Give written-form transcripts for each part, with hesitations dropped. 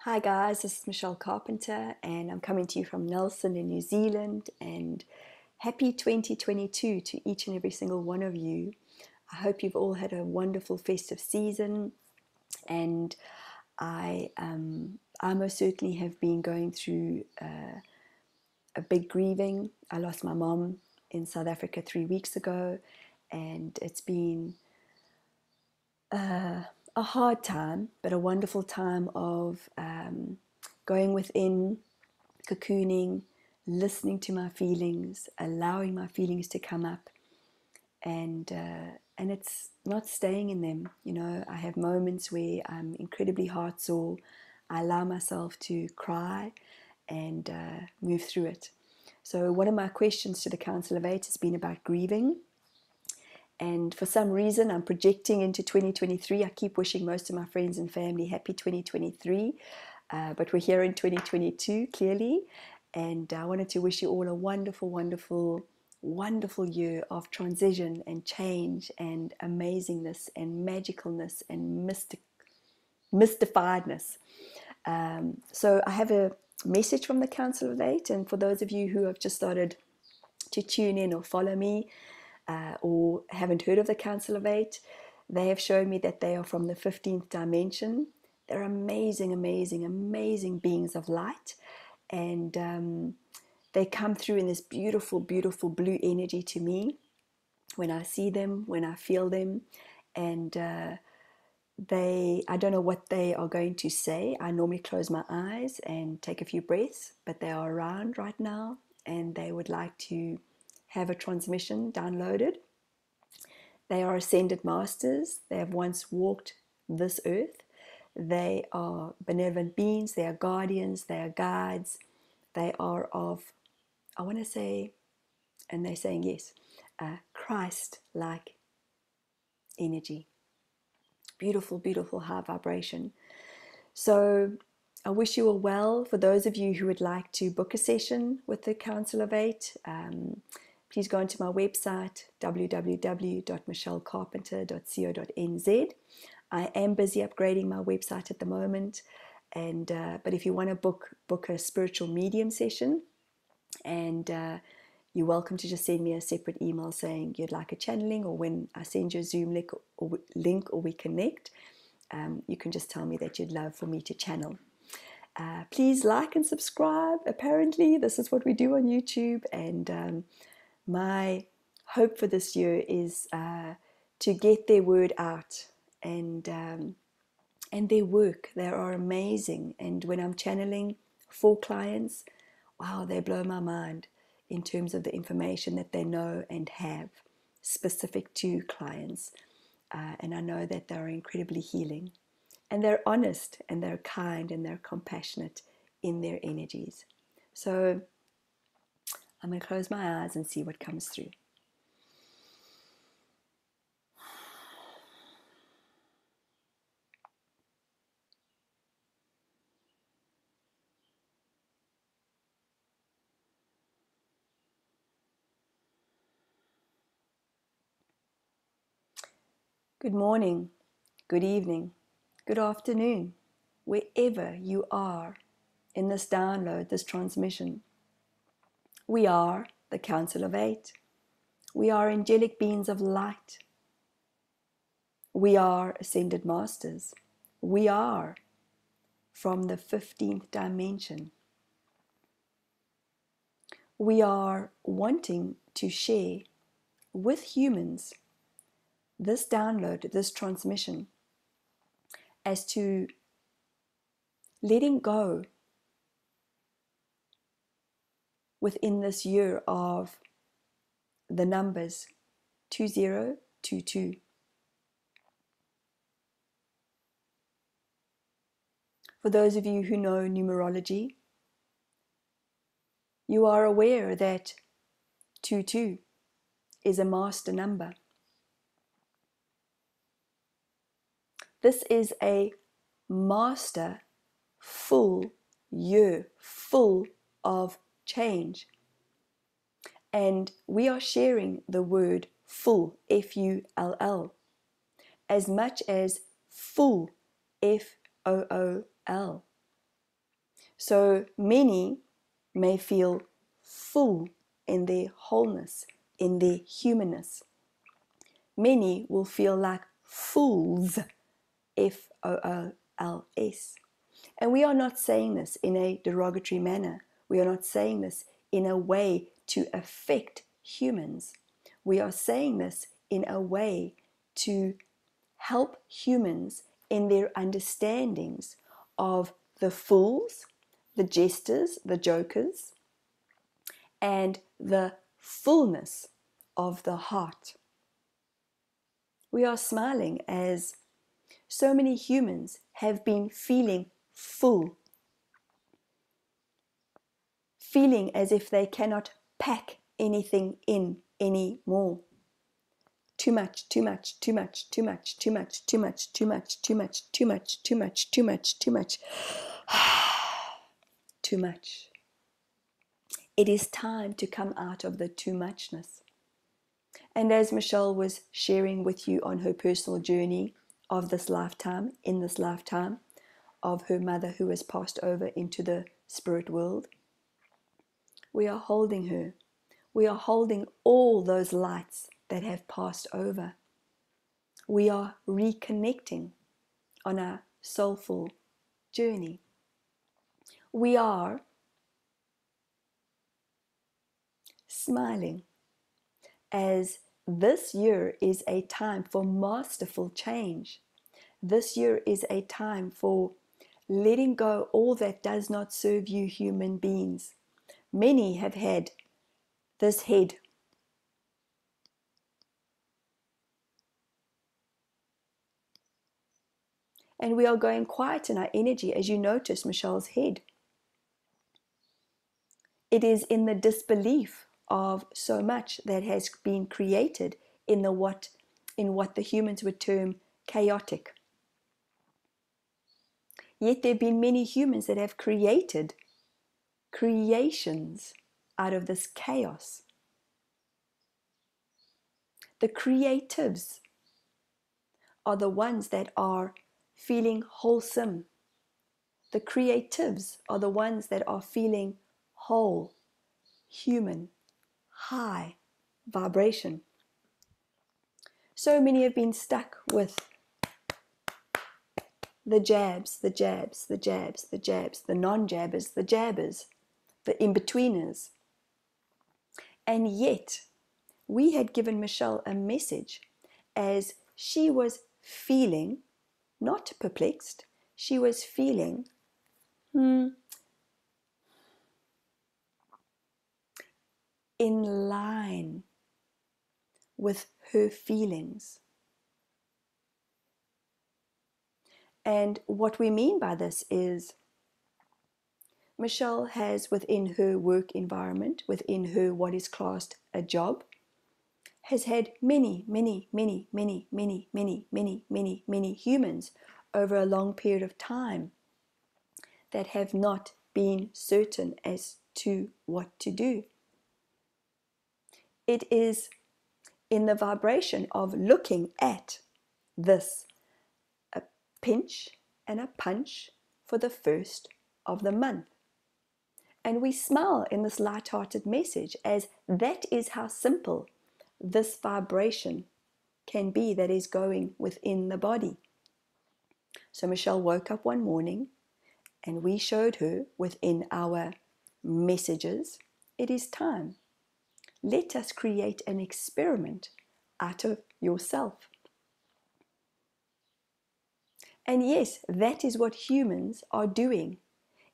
Hi guys, this is Michelle Carpenter and I'm coming to you from Nelson in New Zealand, and happy 2022 to each and every single one of you. I hope you've all had a wonderful festive season, and I most certainly have been going through a big grieving. I lost my mom in South Africa 3 weeks ago, and it's been a hard time, but a wonderful time of going within, cocooning, listening to my feelings, allowing my feelings to come up, and it's not staying in them. You know, I have moments where I'm incredibly heart sore. I allow myself to cry and move through it. So one of my questions to the Council of Eight has been about grieving. And for some reason, I'm projecting into 2023. I keep wishing most of my friends and family happy 2023. But we're here in 2022, clearly. And I wanted to wish you all a wonderful, wonderful, wonderful year of transition and change and amazingness and magicalness and mystifiedness. So I have a message from the Council of Eight. And for those of you who have just started to tune in or follow me, or haven't heard of the Council of Eight, they have shown me that they are from the 15th dimension. They're amazing, amazing, amazing beings of light. And they come through in this beautiful, beautiful blue energy to me when I see them, when I feel them. And I don't know what they are going to say. I normally close my eyes and take a few breaths, but they are around right now and they would like to have a transmission downloaded. They are ascended masters. They have once walked this earth. They are benevolent beings. They are guardians. They are guides. They are of, I want to say, and they're saying yes, Christ-like energy. Beautiful, beautiful high vibration. So I wish you all well. For those of you who would like to book a session with the Council of Eight, please go onto my website, www.michellecarpenter.co.nz. I am busy upgrading my website at the moment, but if you want to book a spiritual medium session, and you're welcome to just send me a separate email saying you'd like a channeling, or when I send you a Zoom link or we connect, you can just tell me that you'd love for me to channel. Please like and subscribe. Apparently, this is what we do on YouTube, and my hope for this year is to get their word out, and their work. They are amazing, and when I'm channeling for clients, wow, they blow my mind in terms of the information that they know and have specific to clients. And I know that they're incredibly healing, and they're honest, and they're kind, and they're compassionate in their energies. So I'm going to close my eyes and see what comes through. Good morning, good evening, good afternoon, wherever you are in this download, this transmission. We are the Council of Eight. We are angelic beings of light. We are ascended masters. We are from the 15th dimension. We are wanting to share with humans this download, this transmission, as to letting go within this year of the numbers 2022. For those of you who know numerology, you are aware that 22 is a master number. This is a master full year, full of change. And we are sharing the word full, F-U-L-L, as much as full, F-O-O-L. So many may feel full in their wholeness, in their humanness. Many will feel like fools, F-O-O-L-S. And we are not saying this in a derogatory manner. We are not saying this in a way to affect humans. We are saying this in a way to help humans in their understandings of the fools, the jesters, the jokers, and the fullness of the heart. We are smiling as so many humans have been feeling full, feeling as if they cannot pack anything in anymore. Too much, too much, too much, too much, too much, too much, too much, too much, too much, too much, too much, too much, too much. It is time to come out of the too muchness. And as Michelle was sharing with you on her personal journey of this lifetime, in this lifetime, of her mother who has passed over into the spirit world, we are holding her. We are holding all those lights that have passed over. We are reconnecting on our soulful journey. We are smiling as this year is a time for masterful change. This year is a time for letting go all that does not serve you human beings. Many have had this head. And we are going quiet in our energy, as you notice Michelle's head. It is in the disbelief of so much that has been created in what the humans would term chaotic. Yet there have been many humans that have created creations out of this chaos. The creatives are the ones that are feeling wholesome. The creatives are the ones that are feeling whole, human, high vibration. So many have been stuck with the jabs, the jabs, the jabs, the jabs, the non-jabbers, the jabbers, the in-betweeners. And yet, we had given Michelle a message as she was feeling, not perplexed, she was feeling, in line with her feelings. And what we mean by this is Michelle has within her work environment, within her what is classed a job, has had many humans over a long period of time that have not been certain as to what to do. It is in the vibration of looking at this, a pinch and a punch for the first of the month. And we smile in this light-hearted message as that is how simple this vibration can be that is going within the body. So Michelle woke up one morning and we showed her within our messages, it is time. Let us create an experiment out of yourself. And yes, that is what humans are doing.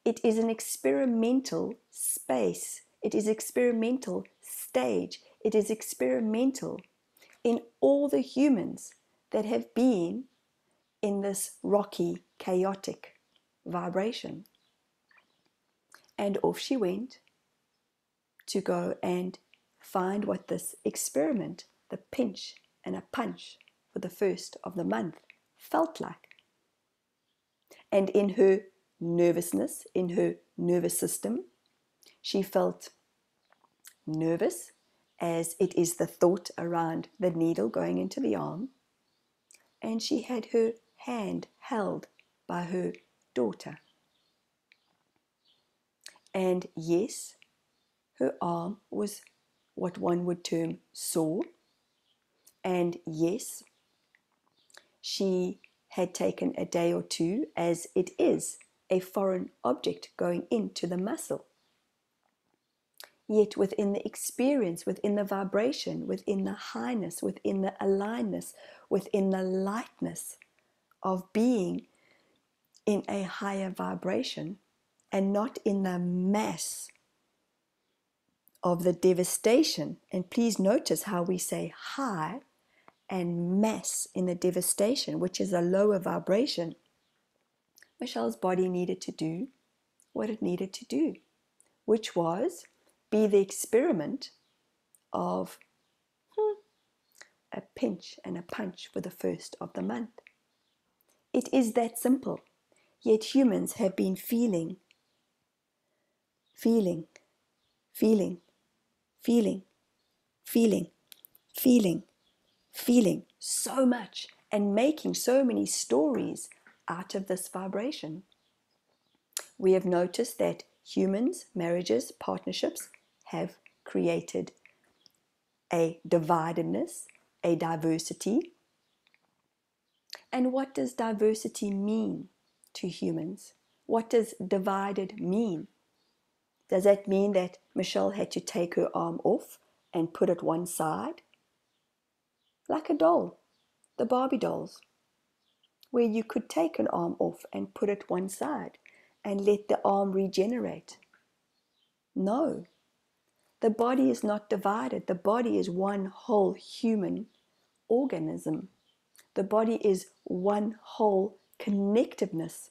It is an experimental space. It is experimental stage. It is experimental in all the humans that have been in this rocky, chaotic vibration. And off she went to go and find what this experiment, the pinch and a punch for the first of the month, felt like. And in her nervousness, in her nervous system, she felt nervous as it is the thought around the needle going into the arm. And she had her hand held by her daughter. And yes, her arm was what one would term sore. And yes, she had taken a day or two, as it is a foreign object going into the muscle. Yet within the experience, within the vibration, within the highness, within the alignedness, within the lightness of being in a higher vibration and not in the mass of the devastation. And please notice how we say high and mass in the devastation, which is a lower vibration. Michelle's body needed to do what it needed to do, which was be the experiment of a pinch and a punch for the first of the month. It is that simple. Yet humans have been feeling, feeling, feeling, feeling, feeling, feeling, feeling so much and making so many stories out of this vibration. We have noticed that humans, marriages, partnerships have created a dividedness, a diversity. And what does diversity mean to humans? What does divided mean? Does that mean that Michelle had to take her arm off and put it one side? Like a doll, the Barbie dolls, where you could take an arm off and put it one side and let the arm regenerate. No, the body is not divided. The body is one whole human organism. The body is one whole connectiveness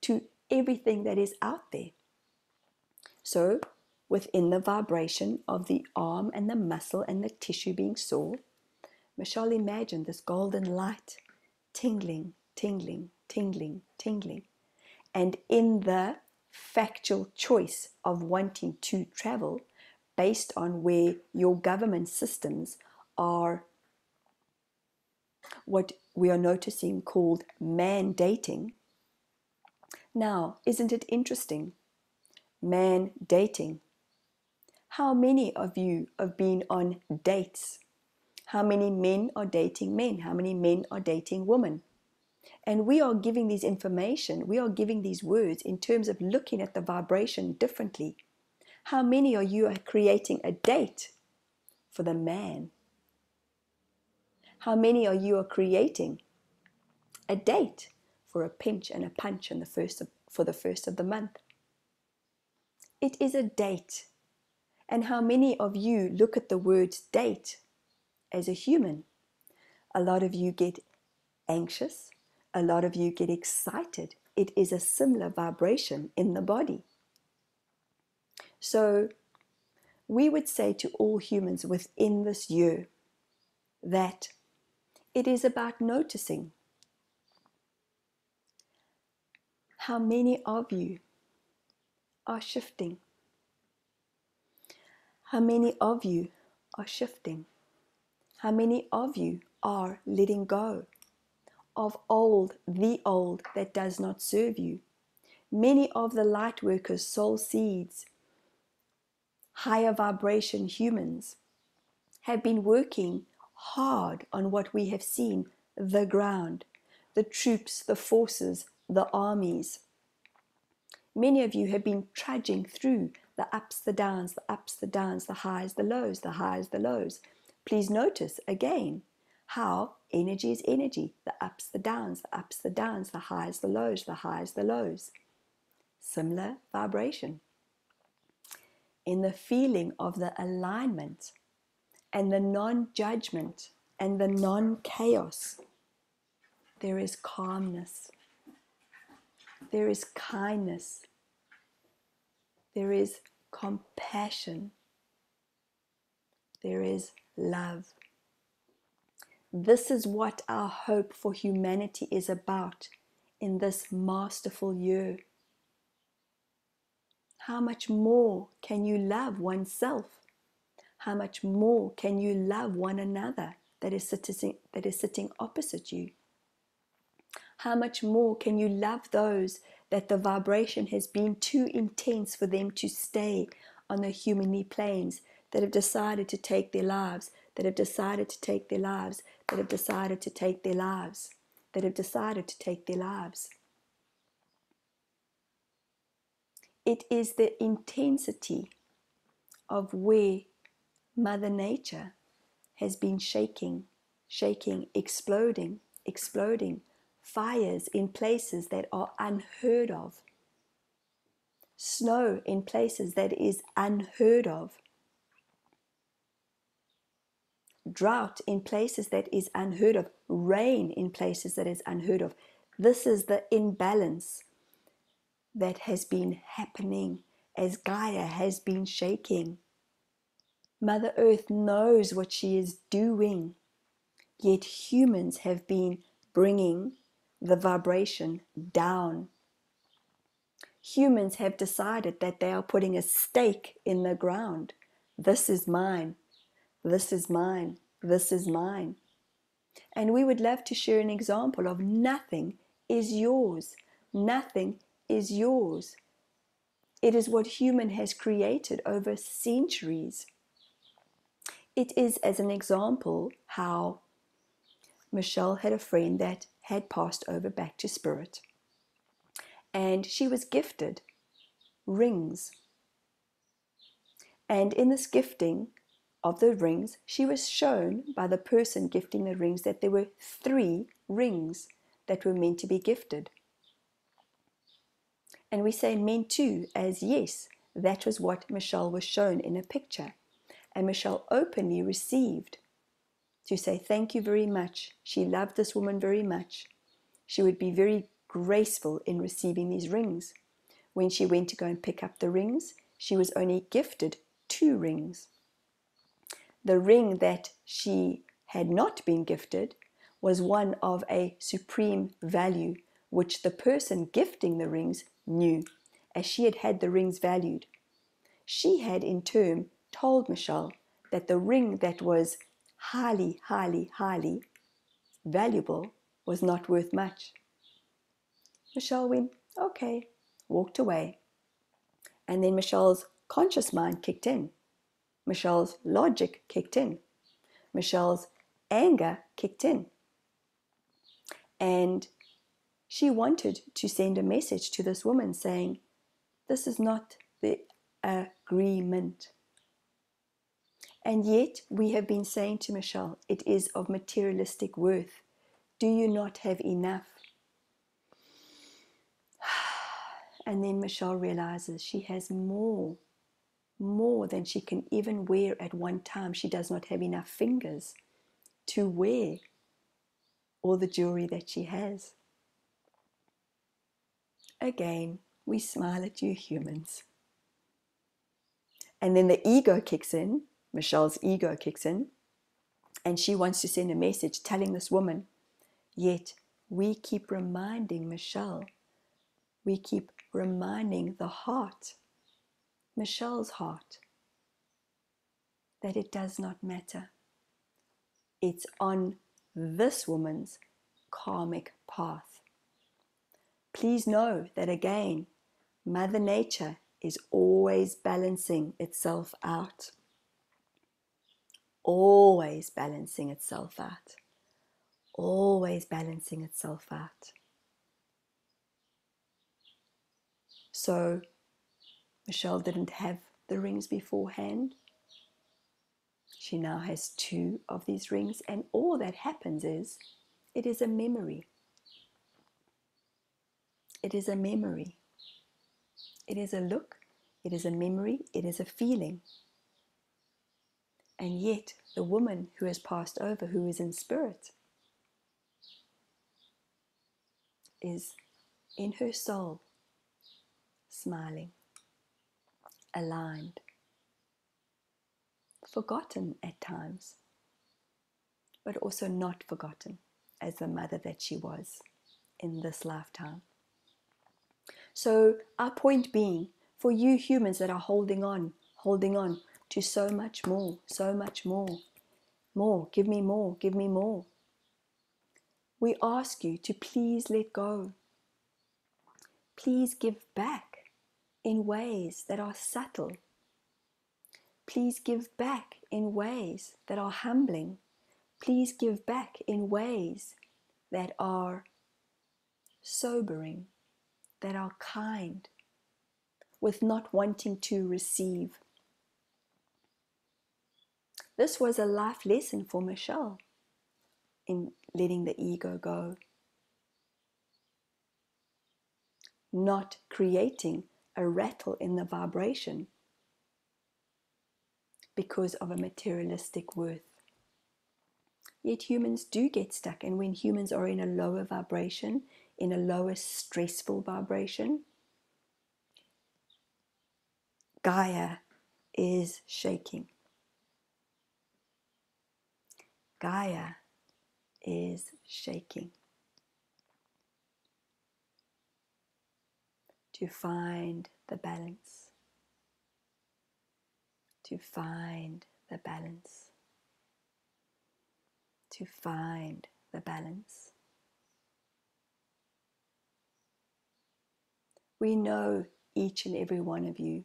to everything that is out there. So, within the vibration of the arm and the muscle and the tissue being sore, Michelle imagined this golden light tingling, tingling, tingling, tingling. And in the factual choice of wanting to travel based on where your government systems are, what we are noticing called mandating. Now, isn't it interesting? Mandating. How many of you have been on dates? How many men are dating men? How many men are dating women? And we are giving these information, we are giving these words in terms of looking at the vibration differently. How many of you are creating a date for the man? How many of you are creating a date for a pinch and a punch on for the first of the month? It is a date. And how many of you look at the word date as a human? A lot of you get anxious. A lot of you get excited. It is a similar vibration in the body. So we would say to all humans within this year that it is about noticing how many of you are shifting. How many of you are shifting? How many of you are letting go of the old that does not serve you? Many of the light workers, soul seeds, higher vibration humans have been working hard on what we have seen, the ground, the troops, the forces, the armies. Many of you have been trudging through the ups, the downs, the ups, the downs, the highs, the lows, the highs, the lows. Please notice again how energy is energy, the ups, the downs, the ups, the downs, the highs, the lows, the highs, the lows. Similar vibration. In the feeling of the alignment and the non-judgment and the non-chaos, there is calmness, there is kindness, there is compassion, there is love. This is what our hope for humanity is about in this masterful year. How much more can you love oneself? How much more can you love one another that is sitting opposite you? How much more can you love those that the vibration has been too intense for them to stay on the humanly planes, that have decided to take their lives, that have decided to take their lives, that have decided to take their lives, that have decided to take their lives. It is the intensity of where Mother Nature has been shaking, exploding, fires in places that are unheard of, snow in places that is unheard of, drought in places that is unheard of, rain in places that is unheard of. This is the imbalance that has been happening as Gaia has been shaking. Mother Earth knows what she is doing, yet humans have been bringing the vibration down. Humans have decided that they are putting a stake in the ground. This is mine. This is mine. This is mine. And we would love to share an example of nothing is yours. Nothing is yours. It is what human has created over centuries. It is, as an example, how Michelle had a friend that had passed over back to spirit. And she was gifted rings. And in this gifting of the rings, she was shown by the person gifting the rings that there were 3 rings that were meant to be gifted. And we say meant to, as yes, that was what Michelle was shown in a picture. And Michelle openly received to say thank you very much. She loved this woman very much. She would be very graceful in receiving these rings. When she went to go and pick up the rings, she was only gifted 2 rings. The ring that she had not been gifted was one of a supreme value, which the person gifting the rings knew, as she had had the rings valued. She had in turn told Michelle that the ring that was highly, highly, highly valuable was not worth much. Michelle went, okay, walked away. And then Michelle's conscious mind kicked in. Michelle's logic kicked in. Michelle's anger kicked in. And she wanted to send a message to this woman saying, this is not the agreement. And yet we have been saying to Michelle, it is of materialistic worth. Do you not have enough? And then Michelle realizes she has more than she can even wear at one time. She does not have enough fingers to wear all the jewelry that she has. Again, we smile at you humans. And then the ego kicks in, Michelle's ego kicks in, and she wants to send a message telling this woman. Yet we keep reminding Michelle, we keep reminding the heart, Michelle's heart, that it does not matter. It's on this woman's karmic path. Please know that again, Mother Nature is always balancing itself out. Always balancing itself out. Always balancing itself out. So Michelle didn't have the rings beforehand. She now has 2 of these rings, and all that happens is it is a memory. It is a memory. It is a look. It is a memory. It is a feeling. And yet the woman who has passed over, who is in spirit, is in her soul smiling, aligned, forgotten at times, but also not forgotten as the mother that she was in this lifetime. So our point being, for you humans that are holding on to so much more, more, give me more, give me more. We ask you to please let go. Please give back in ways that are subtle. Please give back in ways that are humbling. Please give back in ways that are sobering, that are kind, with not wanting to receive. This was a life lesson for Michelle in letting the ego go. Not creating a rattle in the vibration because of a materialistic worth. Yet humans do get stuck, and when humans are in a lower vibration, in a lower stressful vibration, Gaia is shaking. Gaia is shaking. To find the balance. To find the balance. To find the balance. We know each and every one of you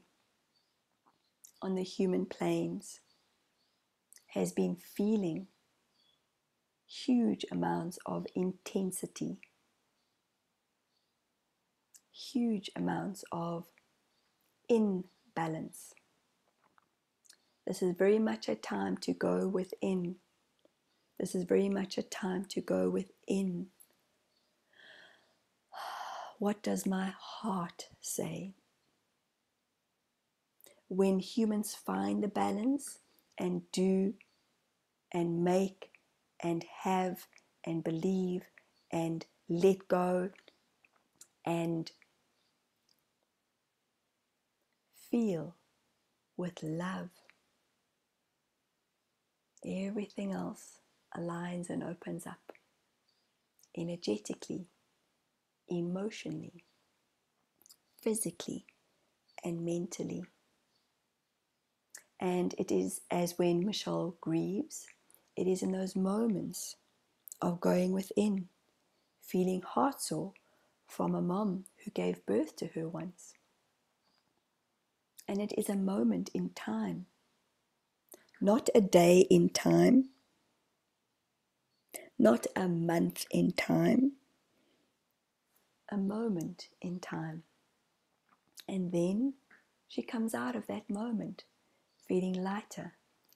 on the human planes has been feeling huge amounts of intensity, huge amounts of imbalance. This is very much a time to go within. This is very much a time to go within. What does my heart say? When humans find the balance and do and make and have and believe and let go and feel with love, everything else aligns and opens up energetically, emotionally, physically, and mentally. And it is as when Michelle grieves, it is in those moments of going within, feeling heartsore from a mom who gave birth to her once. And it is a moment in time, not a day in time, not a month in time, a moment in time. And then she comes out of that moment feeling lighter,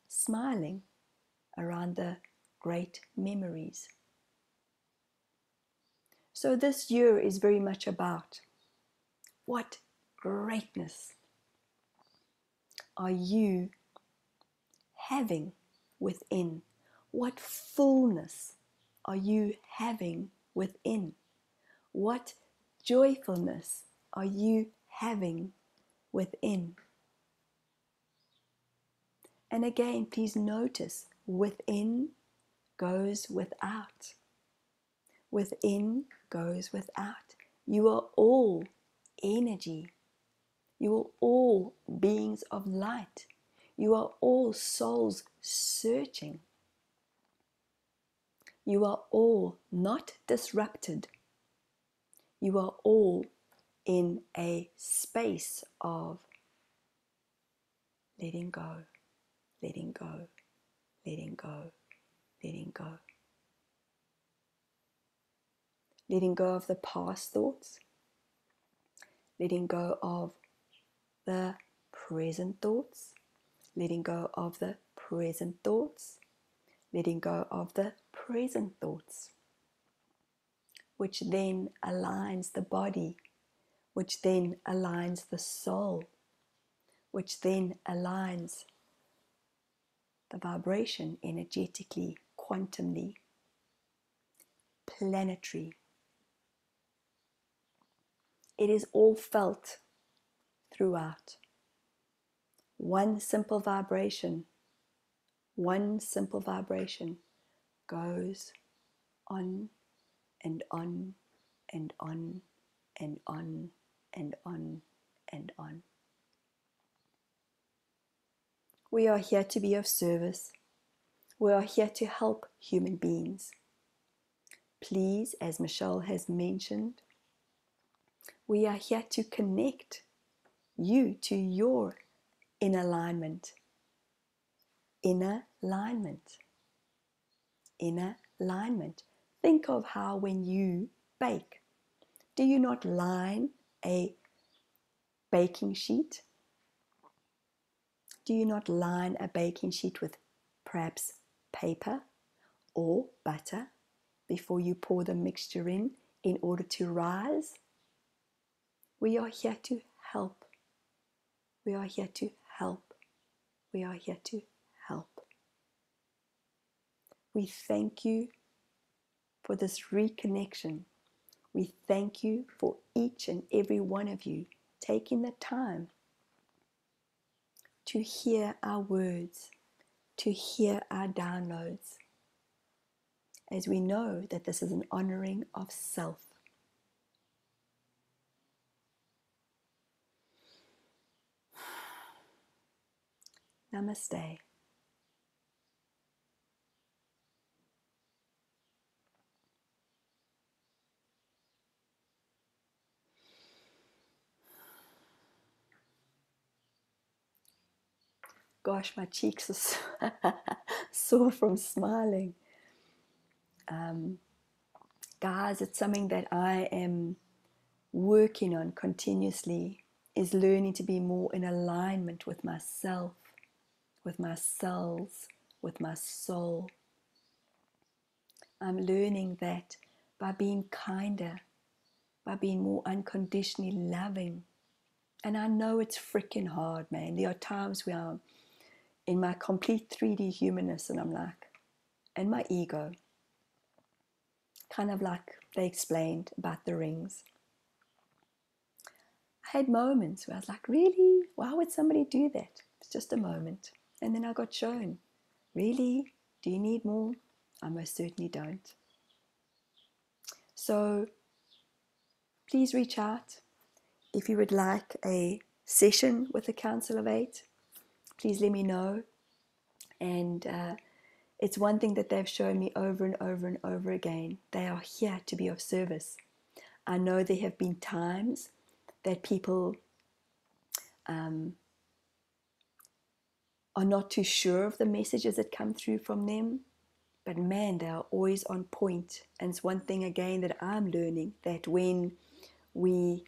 smiling around the great memories. So this year is very much about what greatness are you having within? What fullness are you having within? What joyfulness are you having within? And again, please notice, within goes without. Within goes without. You are all energy. You are all beings of light. You are all souls searching. You are all not disrupted. You are all in a space of letting go, letting go, letting go, letting go. Letting go of the past thoughts, letting go of the present thoughts, letting go of the present thoughts, letting go of the present thoughts, which then aligns the body, which then aligns the soul, which then aligns the vibration energetically, quantumly, planetary. It is all felt throughout. One simple vibration goes on and on and on and on and on and on. We are here to be of service. We are here to help human beings. Please, as Michelle has mentioned, We are here to connect you to your inner alignment. Inner alignment. Inner alignment. Think of how when you bake, do you not line a baking sheet? Do you not line a baking sheet with perhaps paper or butter before you pour the mixture in order to rise? We are here to help. We are here to help. We are here to help. We thank you for this reconnection. We thank you for each and every one of you taking the time to hear our words, to hear our downloads, as we know that this is an honoring of self. Namaste. Gosh, my cheeks are sore from smiling. Guys, it's something that I am working on continuously, is learning to be more in alignment with myself, with my selves, with my soul. I'm learning that by being kinder, by being more unconditionally loving. And I know it's freaking hard, man. There are times where I'm in my complete 3D humanness and I'm like, and my ego, kind of like they explained about the rings. I had moments where I was like, really? Why would somebody do that? It's just a moment. And then I got shown, really? Do you need more? I most certainly don't. So please reach out. If you would like a session with the Council of Eight, please let me know. And it's one thing that they've shown me over and over and over again. They are here to be of service. I know there have been times that people are not too sure of the messages that come through from them, but man, they are always on point. And it's one thing again that I'm learning, that when we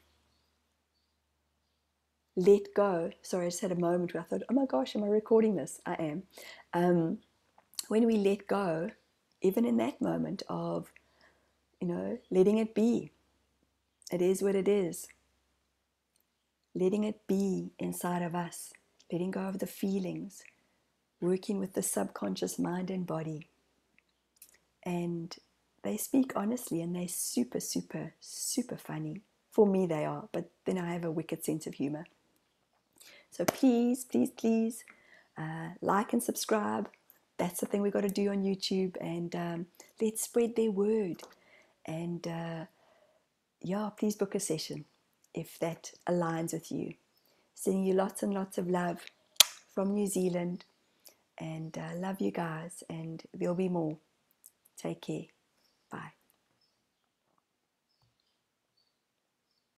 let go, sorry, I just had a moment where I thought, oh my gosh, am I recording this? I am. When we let go, even in that moment of, letting it be, it is what it is. Letting it be inside of us, letting go of the feelings, working with the subconscious mind and body. And they speak honestly, and they're super, super, super funny. For me, they are, but then I have a wicked sense of humor. So please, please, please, like and subscribe. That's the thing we've got to do on YouTube, and let's spread their word. And please book a session if that aligns with you. Sending you lots and lots of love from New Zealand, and love you guys, and there'll be more. Take care. Bye.